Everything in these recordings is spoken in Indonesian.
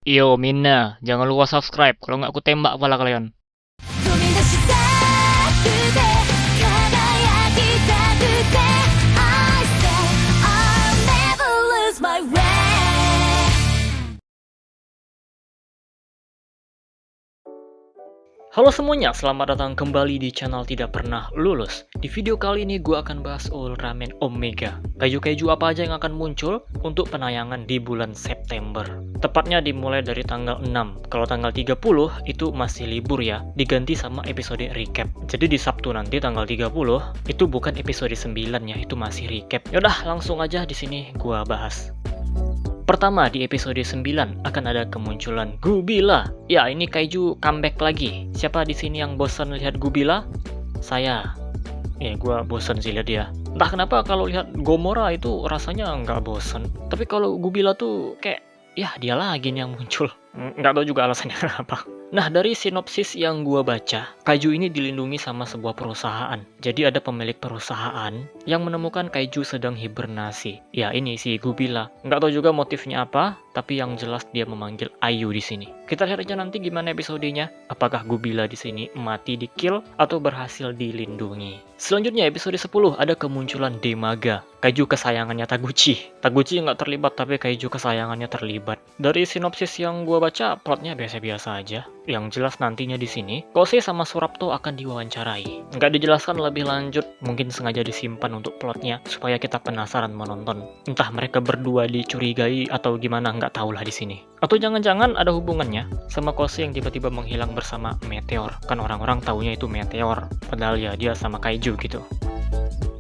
Yo Mina, jangan lupa subscribe, kalau nggak aku tembak kepala kalian. 飛び出したくて輝きたくて I say I'll never lose my way. Halo semuanya, selamat datang kembali di channel Tidak Pernah Lulus. Di video kali ini gue akan bahas Ultraman Omega. Kaiju-kaiju apa aja yang akan muncul untuk penayangan di bulan September. Tepatnya dimulai dari tanggal 6. Kalau tanggal 30 itu masih libur ya, diganti sama episode recap. Jadi di Sabtu nanti tanggal 30 itu bukan episode 9 ya, itu masih recap. Yaudah, langsung aja di sini gue bahas. Pertama, di episode 9 akan ada kemunculan Gubila. Ya, ini kaiju comeback lagi. Siapa di sini yang bosan lihat Gubila? Saya. Ya, gua bosan sih lihat dia. Entah kenapa kalau lihat Gomora itu rasanya nggak bosan. Tapi kalau Gubila tuh kayak, ya dia lagi nih yang muncul. Nggak tahu juga alasannya kenapa. Nah, dari sinopsis yang gua baca, kaiju ini dilindungi sama sebuah perusahaan. Jadi ada pemilik perusahaan yang menemukan kaiju sedang hibernasi. Ya, ini si Gubila. Nggak tahu juga motifnya apa, tapi yang jelas dia memanggil Ayu di sini. Kita lihat aja nanti gimana episodenya. Apakah Gubila di sini mati di kill atau berhasil dilindungi. Selanjutnya episode 10 ada kemunculan Demaga, kaiju kesayangannya Taguchi. Taguchi nggak terlibat tapi kaiju kesayangannya terlibat. Dari sinopsis yang gua baca, plotnya biasa-biasa aja. Yang jelas nantinya di sini, Kose sama Surapto akan diwawancarai. Nggak dijelaskan lebih lanjut, mungkin sengaja disimpan untuk plotnya supaya kita penasaran menonton. Entah mereka berdua dicurigai atau gimana, nggak tahu lah di sini. Atau jangan-jangan ada hubungannya sama Kose yang tiba-tiba menghilang bersama Meteor. Kan orang-orang taunya itu Meteor, padahal ya dia sama kaiju gitu.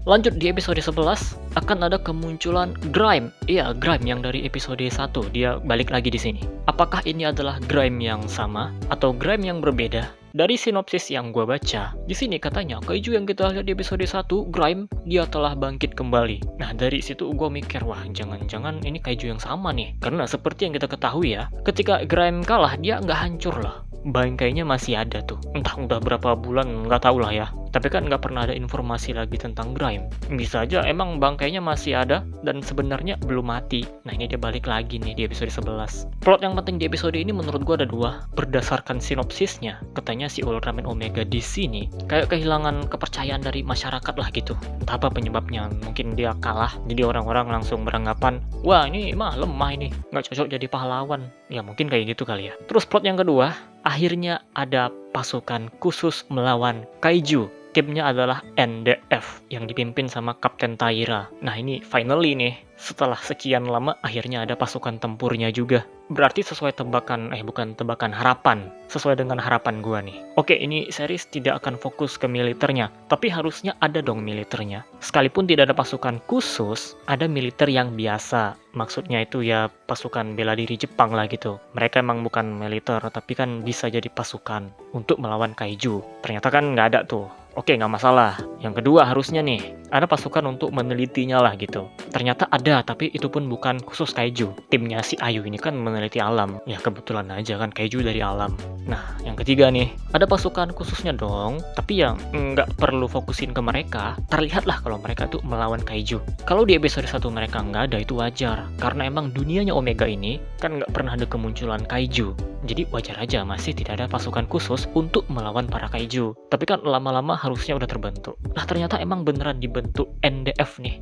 Lanjut di episode 11 akan ada kemunculan Grime. Iya, Grime yang dari episode 1, dia balik lagi di sini. Apakah ini adalah Grime yang sama atau Grime yang berbeda? Dari sinopsis yang gua baca, di sini katanya kaiju yang kita lihat di episode 1, Grime, dia telah bangkit kembali. Nah, dari situ gua mikir, wah, jangan-jangan ini kaiju yang sama nih. Karena seperti yang kita ketahui ya, ketika Grime kalah, dia nggak hancur lah. Bangkainya masih ada tuh. Entah udah berapa bulan, nggak tahu lah ya. Tapi kan nggak pernah ada informasi lagi tentang Grime. Bisa aja emang bangkainya masih ada dan sebenarnya belum mati. Nah, ini dia balik lagi nih di episode 11. Plot yang penting di episode ini menurut gua ada dua. Berdasarkan sinopsisnya, katanya si Ultraman Omega di sini kayak kehilangan kepercayaan dari masyarakat lah gitu. Entah apa penyebabnya. Mungkin dia kalah, jadi orang-orang langsung beranggapan, wah ini mah lemah ini, nggak cocok jadi pahlawan. Ya mungkin kayak gitu kali ya. Terus plot yang kedua, akhirnya ada pasukan khusus melawan kaiju. Timnya adalah NDF yang dipimpin sama Kapten Taira. Nah, ini finally nih, setelah sekian lama akhirnya ada pasukan tempurnya juga. Berarti sesuai tebakan, bukan tebakan, harapan. Sesuai dengan harapan gua nih. Oke, ini series tidak akan fokus ke militernya, tapi harusnya ada dong militernya. Sekalipun tidak ada pasukan khusus, ada militer yang biasa. Maksudnya itu ya pasukan bela diri Jepang lah gitu. Mereka emang bukan militer, tapi kan bisa jadi pasukan untuk melawan kaiju. Ternyata kan nggak ada tuh. Oke, nggak masalah. Yang kedua harusnya nih, ada pasukan untuk menelitinya lah gitu. Ternyata ada, tapi itu pun bukan khusus kaiju. Timnya si Ayu ini kan meneliti alam. Ya kebetulan aja kan kaiju dari alam. Nah, yang ketiga nih, ada pasukan khususnya dong. Tapi yang nggak perlu fokusin ke mereka. Terlihatlah kalau mereka tuh melawan kaiju. Kalau di episode 1 mereka nggak ada, itu wajar. Karena emang dunianya Omega ini kan nggak pernah ada kemunculan kaiju. Jadi wajar aja masih tidak ada pasukan khusus untuk melawan para kaiju. Tapi kan lama-lama harusnya udah terbentuk. Nah, ternyata emang beneran dibentuk NDF nih.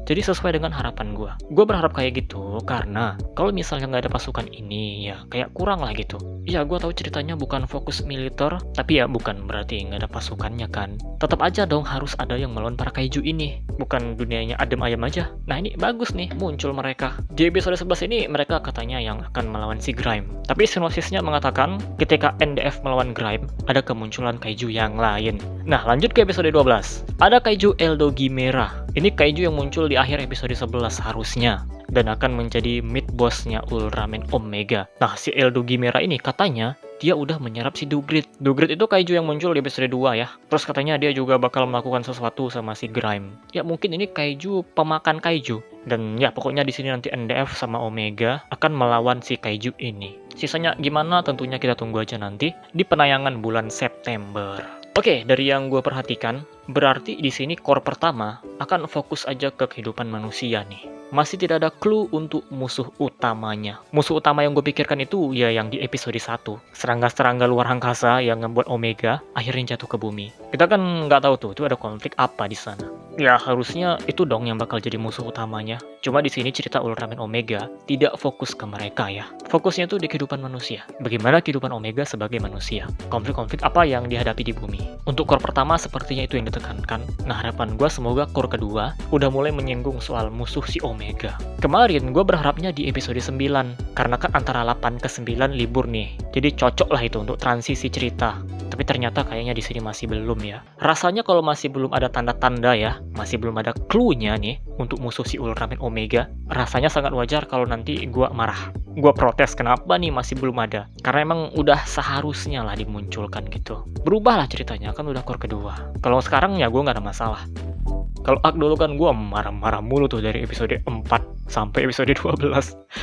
Jadi sesuai dengan harapan gue. Gue berharap kayak gitu karena kalau misalnya nggak ada pasukan ini ya kayak kurang lah gitu. Ya gue tahu ceritanya bukan fokus militer, tapi ya bukan berarti nggak ada pasukannya kan. Tetap aja dong harus ada yang melawan para kaiju ini. Bukan dunianya adem ayam aja. Nah, ini bagus nih muncul mereka. Di episode 11 ini mereka katanya yang akan melawan si Grime. Tapi sinopsisnya mengatakan ketika NDF melawan Grime ada kemunculan kaiju yang lain. Nah, lanjut ke episode 12. Ada kaiju Eldogimera. Ini kaiju yang muncul di akhir episode 11 harusnya dan akan menjadi mid bossnya Ultraman Omega. Nah, si Eldogimera ini katanya dia udah menyerap si Dugrid. Dugrid itu kaiju yang muncul di episode 2 ya. Terus katanya dia juga bakal melakukan sesuatu sama si Grime. Ya mungkin ini kaiju pemakan kaiju. Dan ya pokoknya di sini nanti NDF sama Omega akan melawan si kaiju ini. Sisanya gimana tentunya kita tunggu aja nanti di penayangan bulan September. Oke, dari yang gue perhatikan, berarti di sini core pertama akan fokus aja ke kehidupan manusia nih. Masih tidak ada clue untuk musuh utamanya. Musuh utama yang gue pikirkan itu ya yang di episode 1. Serangga-serangga luar angkasa yang ngebuat Omega akhirnya jatuh ke bumi. Kita kan nggak tahu tuh, itu ada konflik apa di sana. Ya harusnya itu dong yang bakal jadi musuh utamanya. Cuma di sini cerita Ultraman Omega tidak fokus ke mereka ya. Fokusnya tuh di kehidupan manusia. Bagaimana kehidupan Omega sebagai manusia. Konflik-konflik apa yang dihadapi di bumi. Untuk core pertama sepertinya itu yang ditekankan. Nah harapan gue semoga core kedua udah mulai menyinggung soal musuh si Omega. Kemarin gue berharapnya di episode 9. Karena kan antara 8 ke 9 libur nih. Jadi cocok lah itu untuk transisi cerita. Tapi ternyata kayaknya di sini masih belum ya. Rasanya kalau masih belum ada tanda-tanda ya, masih belum ada clue-nya nih untuk musuh si Ultraman Omega, rasanya sangat wajar kalau nanti gue marah. Gue protes kenapa nih masih belum ada. Karena emang udah seharusnya lah dimunculkan gitu. Berubahlah ceritanya, kan udah core kedua. Kalau sekarang ya gue nggak ada masalah. Kalau Ak dulu kan gue marah-marah mulu tuh dari episode 4 sampai episode 12.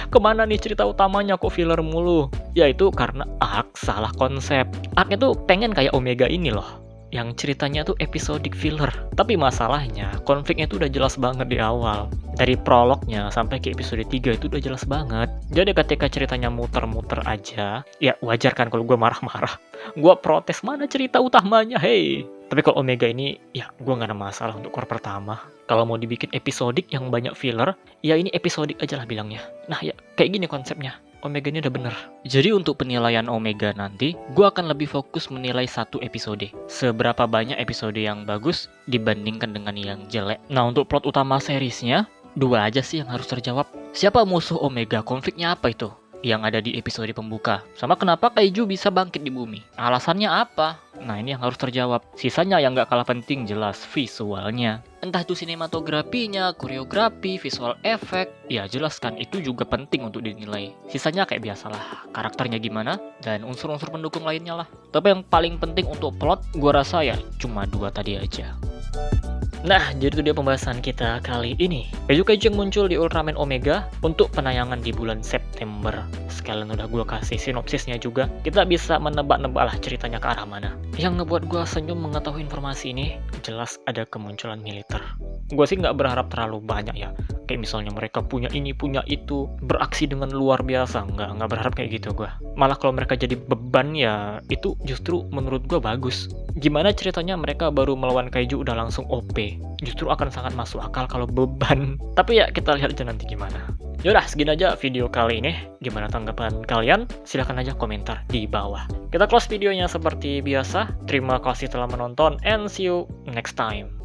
Kemana nih cerita utamanya kok filler mulu? Ya itu karena Ak salah konsep. Ak itu pengen kayak Omega ini loh. Yang ceritanya tuh episodic filler. Tapi masalahnya konfliknya tuh udah jelas banget di awal. Dari prolognya sampai ke episode 3 itu udah jelas banget. Jadi ketika ceritanya muter-muter aja, ya wajar kan kalau gue marah-marah. Gue protes mana cerita utamanya, hey. Tapi kalau Omega ini, ya gue gak ada masalah untuk core pertama. Kalau mau dibikin episodik yang banyak filler, ya ini episodik aja lah bilangnya. Nah ya, kayak gini konsepnya. Omega ini udah bener. Jadi untuk penilaian Omega nanti, gue akan lebih fokus menilai satu episode. Seberapa banyak episode yang bagus dibandingkan dengan yang jelek. Nah untuk plot utama seriesnya, 2 aja sih yang harus terjawab. Siapa musuh Omega? Konfliknya apa itu? Yang ada di episode pembuka. Sama kenapa Kaiju bisa bangkit di bumi? Alasannya apa? Nah ini yang harus terjawab. Sisanya yang gak kalah penting jelas visualnya. Entah itu sinematografinya, koreografi, visual efek. Ya jelas kan itu juga penting untuk dinilai. Sisanya kayak biasalah. Karakternya gimana dan unsur-unsur pendukung lainnya lah. Tapi yang paling penting untuk plot gua rasa ya cuma 2 tadi aja. Nah, jadi itu dia pembahasan kita kali ini. Kaiju-kaiju yang muncul di Ultraman Omega untuk penayangan di bulan September. Sekalian udah gue kasih sinopsisnya juga. Kita bisa menebak-nebak lah ceritanya ke arah mana. Yang ngebuat gue senyum mengetahui informasi ini, jelas ada kemunculan militer. Gue sih nggak berharap terlalu banyak ya. Kayak misalnya mereka punya ini, punya itu, beraksi dengan luar biasa. Nggak berharap kayak gitu gue. Malah kalau mereka jadi beban ya, itu justru menurut gue bagus. Gimana ceritanya mereka baru melawan Kaiju udah langsung OP. Justru akan sangat masuk akal kalau beban. Tapi ya kita lihat aja nanti gimana. Yaudah segini aja video kali ini. Gimana tanggapan kalian? Silahkan aja komentar di bawah. Kita close videonya seperti biasa. Terima kasih telah menonton and see you next time.